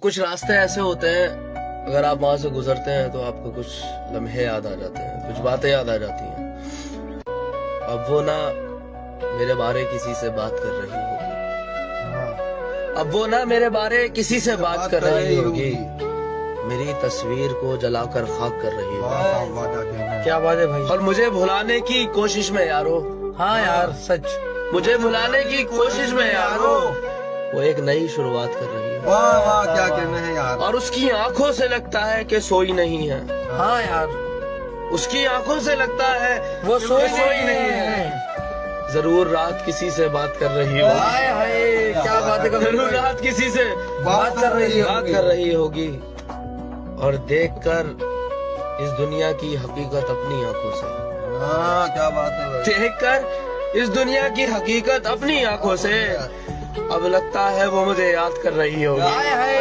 کچھ راستے ایسے ہوتے ہیں اگر آپ وہاں سے گزرتے ہیں تو آپ کو کچھ لمحے یاد آ جاتے ہیں، کچھ باتیں یاد آ جاتی ہیں. اب وہ نہ میرے بارے کسی سے بات کر رہی ہوگی، اب وہ نہ میرے بارے کسی سے بات کر رہی ہوگی، میری تصویر کو جلا کر خاک کر رہی ہوگی. کیا بات ہے بھائی. اور مجھے بھلانے کی کوشش میں یارو، ہاں یار سچ، مجھے بھلانے کی کوشش میں یارو وہ ایک نئی شروعات کر رہی ہے. واہ واہ کیا کہنا ہے یار. اور اس کی آنکھوں سے لگتا ہے کہ سوئی نہیں ہے، ہاں یار اس کی آنکھوں سے لگتا ہے وہ سوئی نہیں ہے. ضرور رات کسی سے بات کر رہی ہوگی، ہائے ہائے کیا بات ہے. ضرور رات کسی سے بات کر رہی بات کر رہی ہوگی، اور دیکھ کر اس دنیا کی حقیقت اپنی آنکھوں سے، ہاں کیا بات ہے بھائی. دیکھ کر اس دنیا کی حقیقت اپنی آنکھوں سے اب لگتا ہے وہ مجھے یاد کر رہی ہوگی. ہائے ہائے